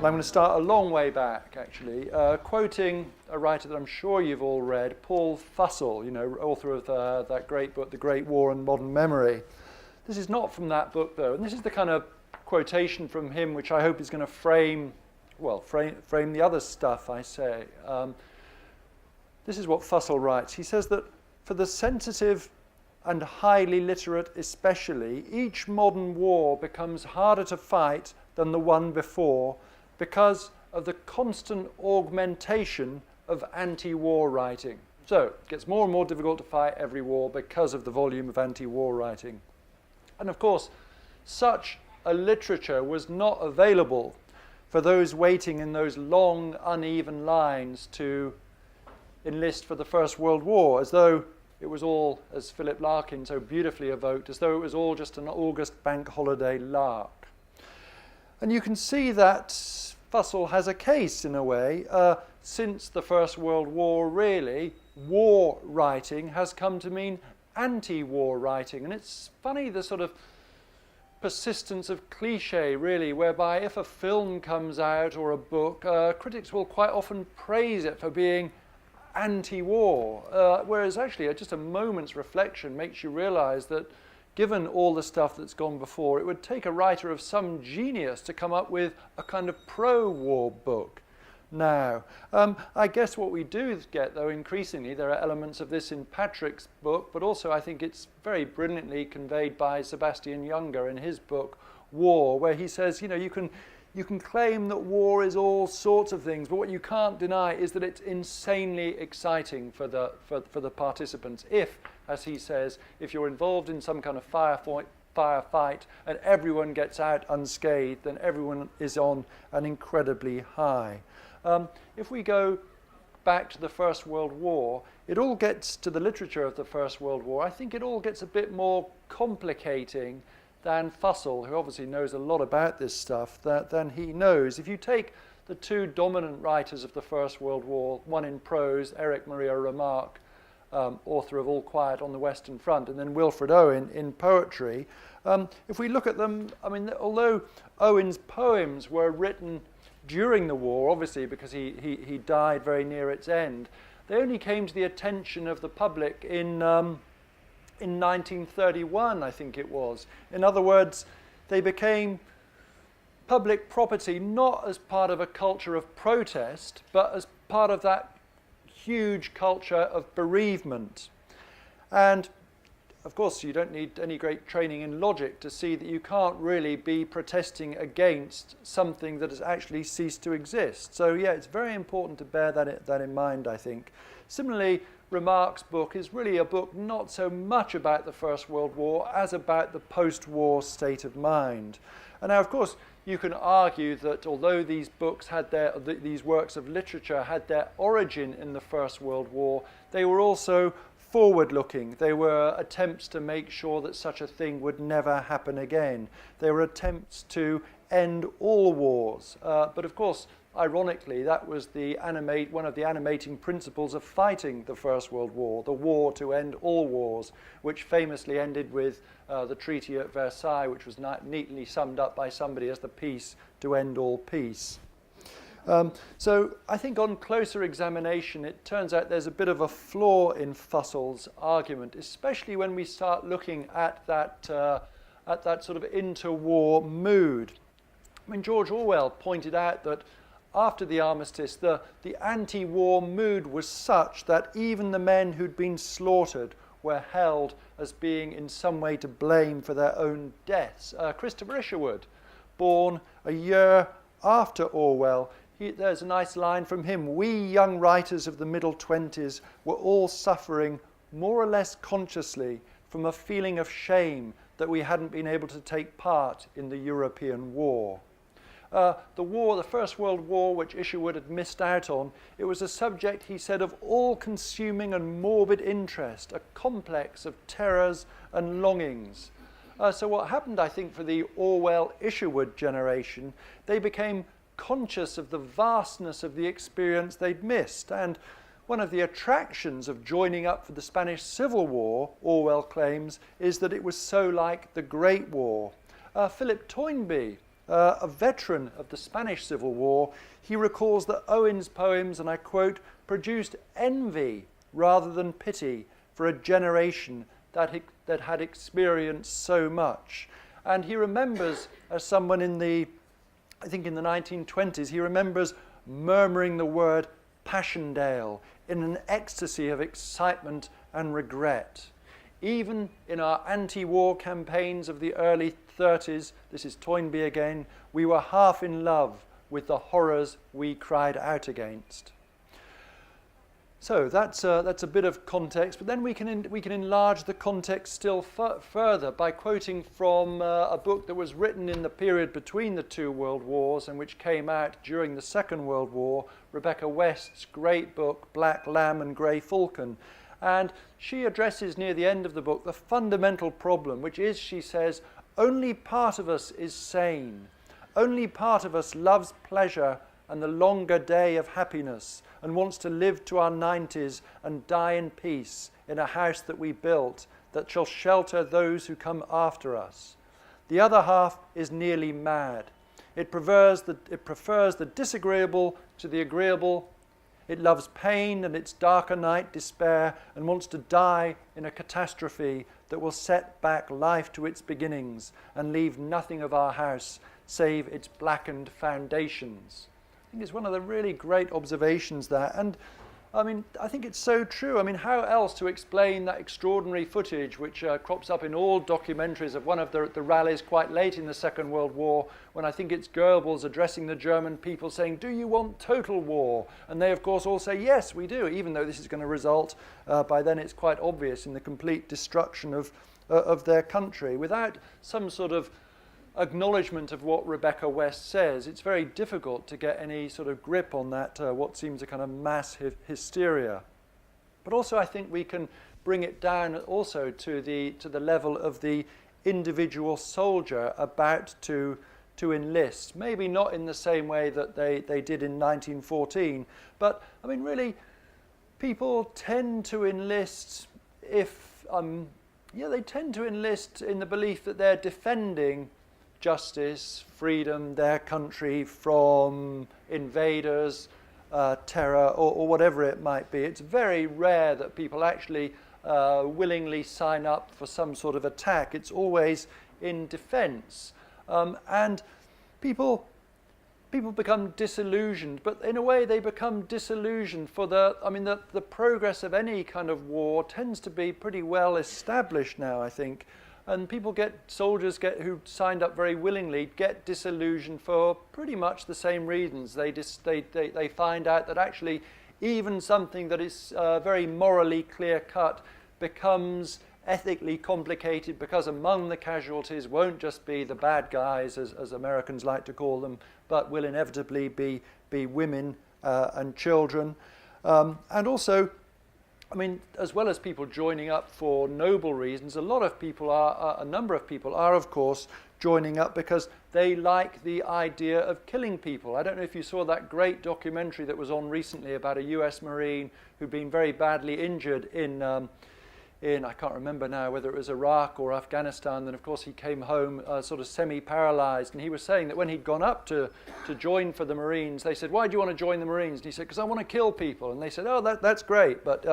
I'm going to start a long way back, actually, quoting a writer that I'm sure you've all read, Paul Fussell, author of that great book, The Great War and Modern Memory. This is not from that book, though, and this is the kind of quotation from him which I hope is going to frame the other stuff I say. This is what Fussell writes. He says that for the sensitive and highly literate especially, each modern war becomes harder to fight than the one before because of the constant augmentation of anti-war writing. So it gets more and more difficult to fight every war because of the volume of anti-war writing. And of course, such a literature was not available for those waiting in those long, uneven lines to enlist for the First World War, as though it was all, as Philip Larkin so beautifully evoked, as though it was all just an August bank holiday lark. And you can see that Fussell has a case, in a way. Since the First World War, really, war writing has come to mean anti-war writing. And it's funny, the sort of persistence of cliche, really, whereby if a film comes out or a book, critics will quite often praise it for being anti-war, whereas actually just a moment's reflection makes you realize that given all the stuff that's gone before, it would take a writer of some genius to come up with a kind of pro-war book. Now, I guess what we do get, though, increasingly, there are elements of this in Patrick's book, but also I think it's very brilliantly conveyed by Sebastian Junger in his book, War, where he says, you can claim that war is all sorts of things, but what you can't deny is that it's insanely exciting for the participants. If, as he says, if you're involved in some kind of firefight and everyone gets out unscathed, then everyone is on an incredibly high. If we go back to the First World War, it all gets to the literature of the First World War. I think it all gets a bit more complicating than Fussell, who obviously knows a lot about this stuff, than he knows. If you take the two dominant writers of the First World War, one in prose, Eric Maria Remarque, author of All Quiet on the Western Front, and then Wilfred Owen in poetry, if we look at them, I mean, although Owen's poems were written during the war, obviously because he died very near its end, they only came to the attention of the public in 1931, I think it was. In other words, they became public property not as part of a culture of protest, but as part of that huge culture of bereavement. And of course, you don't need any great training in logic to see that you can't really be protesting against something that has actually ceased to exist. So yeah, it's very important to bear that in mind, I think. Similarly, Remarque's book is really a book not so much about the First World War as about the post-war state of mind. And now, of course, you can argue that although these books had these works of literature had their origin in the First World War, they were also forward-looking. They were attempts to make sure that such a thing would never happen again. They were attempts to end all wars. But of course, ironically, that was one of the animating principles of fighting the First World War, the war to end all wars, which famously ended with the Treaty at Versailles, which was neatly summed up by somebody as the peace to end all peace. So I think on closer examination, it turns out there's a bit of a flaw in Fussell's argument, especially when we start looking at that sort of interwar mood. I mean, George Orwell pointed out that after the armistice, the anti-war mood was such that even the men who'd been slaughtered were held as being in some way to blame for their own deaths. Christopher Isherwood, born a year after Orwell, there's a nice line from him. We young writers of the middle 20s were all suffering more or less consciously from a feeling of shame that we hadn't been able to take part in the European war. The First World War, which Isherwood had missed out on, it was a subject, he said, of all-consuming and morbid interest, a complex of terrors and longings. So what happened, I think, for the Orwell-Isherwood generation, they became conscious of the vastness of the experience they'd missed. And one of the attractions of joining up for the Spanish Civil War, Orwell claims, is that it was so like the Great War. Philip Toynbee, a veteran of the Spanish Civil War, he recalls that Owen's poems, and I quote, produced envy rather than pity for a generation that had experienced so much. And he remembers, as someone I think in the 1920s, he remembers murmuring the word Passchendaele in an ecstasy of excitement and regret. Even in our anti-war campaigns of the early 30s, this is Toynbee again, we were half in love with the horrors we cried out against. So that's a bit of context, but then we can enlarge the context still further by quoting from a book that was written in the period between the two world wars and which came out during the Second World War, Rebecca West's great book, Black Lamb and Grey Falcon. And she addresses near the end of the book the fundamental problem, which is, she says, only part of us is sane. Only part of us loves pleasure and the longer day of happiness and wants to live to our 90s and die in peace in a house that we built that shall shelter those who come after us. The other half is nearly mad. It prefers the disagreeable to the agreeable. It loves pain and its darker night despair and wants to die in a catastrophe that will set back life to its beginnings and leave nothing of our house save its blackened foundations. I think it's one of the really great observations there. And I mean, I think it's so true. I mean, how else to explain that extraordinary footage which crops up in all documentaries of one of the rallies quite late in the Second World War, when I think it's Goebbels addressing the German people saying, do you want total war? And they, of course, all say, yes, we do, even though this is going to result, by then it's quite obvious, in the complete destruction of their country. Without some sort of acknowledgement of what Rebecca West says, it's very difficult to get any sort of grip on that, what seems a kind of mass hysteria. But also I think we can bring it down also to the level of the individual soldier about to enlist. Maybe not in the same way that they did in 1914, but I mean really people tend to enlist they tend to enlist in the belief that they're defending justice, freedom, their country from invaders, terror, or whatever it might be. It's very rare that people actually willingly sign up for some sort of attack. It's always in defense. And people become disillusioned, but in a way they become disillusioned for the progress of any kind of war tends to be pretty well established now, I think. And soldiers who signed up very willingly get disillusioned for pretty much the same reasons. They find out that actually even something that is very morally clear-cut becomes ethically complicated because among the casualties won't just be the bad guys, as Americans like to call them, but will inevitably be women and children. And also, I mean, as well as people joining up for noble reasons, a number of people are, of course, joining up because they like the idea of killing people. I don't know if you saw that great documentary that was on recently about a US Marine who'd been very badly injured in I can't remember now whether it was Iraq or Afghanistan. Then, of course, he came home sort of semi-paralyzed. And he was saying that when he'd gone up to join for the Marines, they said, why do you want to join the Marines? And he said, because I want to kill people. And they said, oh, that's great. But,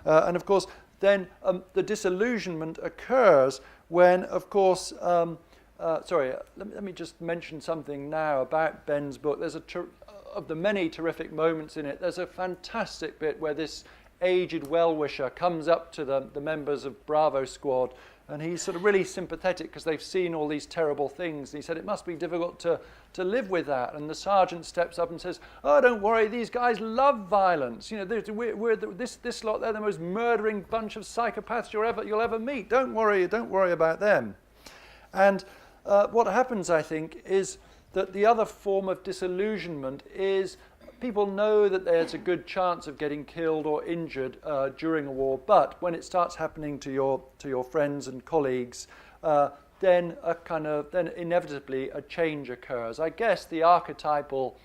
and, of course, then the disillusionment occurs when, of course, let me just mention something now about Ben's book. There's of the many terrific moments in it, there's a fantastic bit where this aged well-wisher comes up to the members of Bravo Squad, and he's sort of really sympathetic because they've seen all these terrible things. And he said it must be difficult to live with that. And the sergeant steps up and says, oh, don't worry, these guys love violence. You know, this lot, they're the most murdering bunch of psychopaths you'll ever meet. Don't worry about them. And what happens, I think, is that the other form of disillusionment is people know that there's a good chance of getting killed or injured during a war, but when it starts happening to your friends and colleagues, then inevitably a change occurs. I guess the archetypal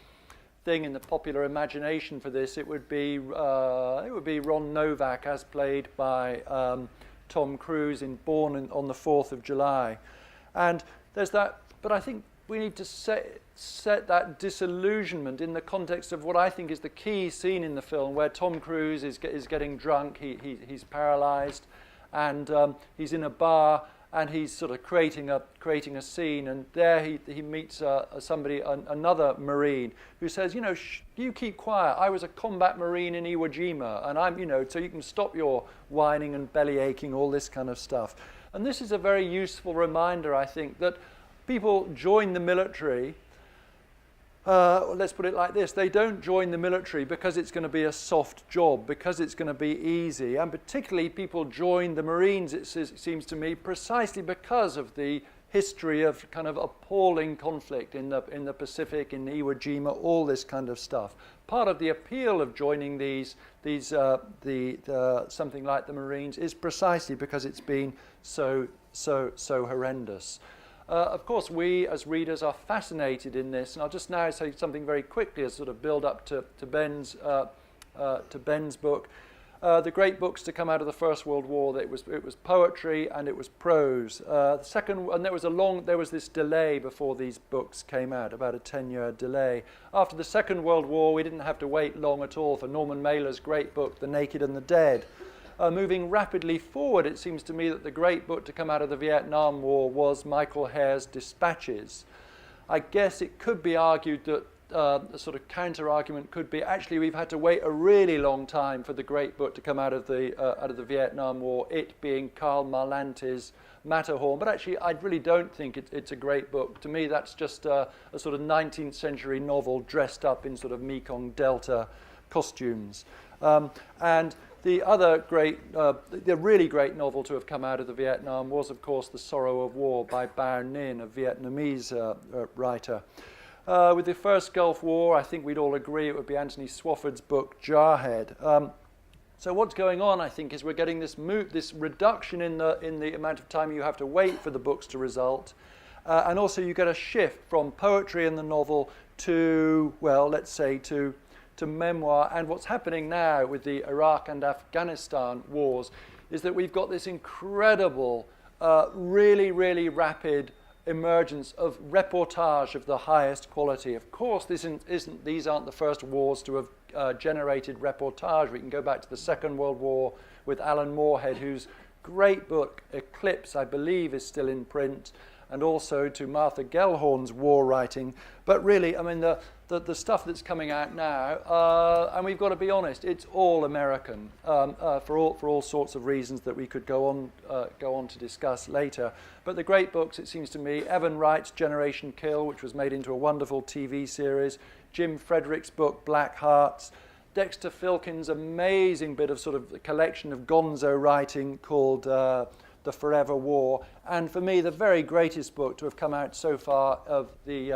thing in the popular imagination for this, it would be Ron Novak as played by Tom Cruise in Born on the 4th of July, and there's that. But I think we need to set that disillusionment in the context of what I think is the key scene in the film, where Tom Cruise is getting drunk, he's paralyzed, and he's in a bar, and he's sort of creating a scene, and there he meets another Marine who says, you keep quiet. I was a combat Marine in Iwo Jima, and I'm, so you can stop your whining and belly aching, all this kind of stuff. And this is a very useful reminder, I think, that people join the military. Let's put it like this. They don't join the military because it's going to be a soft job, because it's going to be easy. And particularly people join the Marines, it seems to me, precisely because of the history of kind of appalling conflict in the Pacific, in Iwo Jima, all this kind of stuff. Part of the appeal of joining something like the Marines is precisely because it's been so horrendous. Of course, we as readers are fascinated in this, and I'll just now say something very quickly as sort of build up to Ben's book. The great books to come out of the First World War, it was poetry and it was prose. The second, and there was this delay before these books came out, about a 10-year delay. After the Second World War, we didn't have to wait long at all for Norman Mailer's great book, The Naked and the Dead. Moving rapidly forward, it seems to me that the great book to come out of the Vietnam War was Michael Hare's Dispatches. I guess it could be argued that a sort of counter-argument could be, actually, we've had to wait a really long time for the great book to come out of the Vietnam War, it being Karl Marlantes' Matterhorn. But actually, I really don't think it's a great book. To me, that's just a sort of 19th century novel dressed up in sort of Mekong Delta costumes. And the other the really great novel to have come out of the Vietnam was, of course, The Sorrow of War by Bao Ninh, a Vietnamese writer. With the first Gulf War, I think we'd all agree it would be Anthony Swofford's book, Jarhead. So what's going on, I think, is we're getting this reduction in the amount of time you have to wait for the books to result. And also you get a shift from poetry in the novel to, well, let's say to memoir. And what's happening now with the Iraq and Afghanistan wars is that we've got this incredible, really, really rapid emergence of reportage of the highest quality. Of course, these aren't the first wars to have generated reportage. We can go back to the Second World War with Alan Moorhead, whose great book, Eclipse, I believe, is still in print, and also to Martha Gellhorn's war writing. But really, I mean, the stuff that's coming out now, and we've got to be honest, it's all American for all sorts of reasons that we could go on to discuss later. But the great books, it seems to me, Evan Wright's Generation Kill, which was made into a wonderful TV series, Jim Frederick's book Black Hearts, Dexter Filkin's amazing bit of sort of collection of gonzo writing called The Forever War, and for me the very greatest book to have come out so far of the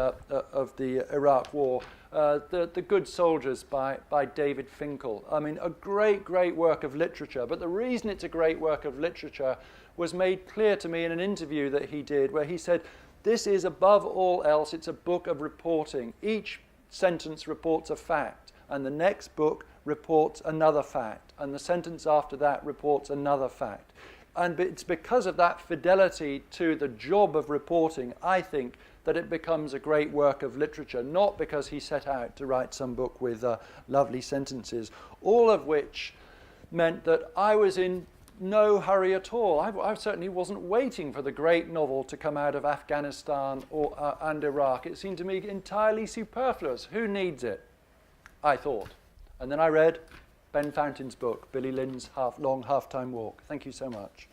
Iraq War, The Good Soldiers by David Finkel. I mean, a great work of literature, but the reason it's a great work of literature was made clear to me in an interview that he did, where he said, this is above all else, it's a book of reporting. Each sentence reports a fact, and the next book reports another fact, and the sentence after that reports another fact. And it's because of that fidelity to the job of reporting, I think, that it becomes a great work of literature, not because he set out to write some book with lovely sentences, all of which meant that I was in no hurry at all. I certainly wasn't waiting for the great novel to come out of Afghanistan and Iraq. It seemed to me entirely superfluous. Who needs it? I thought. And then I read Ben Fountain's book, Billy Lynn's Long Half-Time Walk. Thank you so much.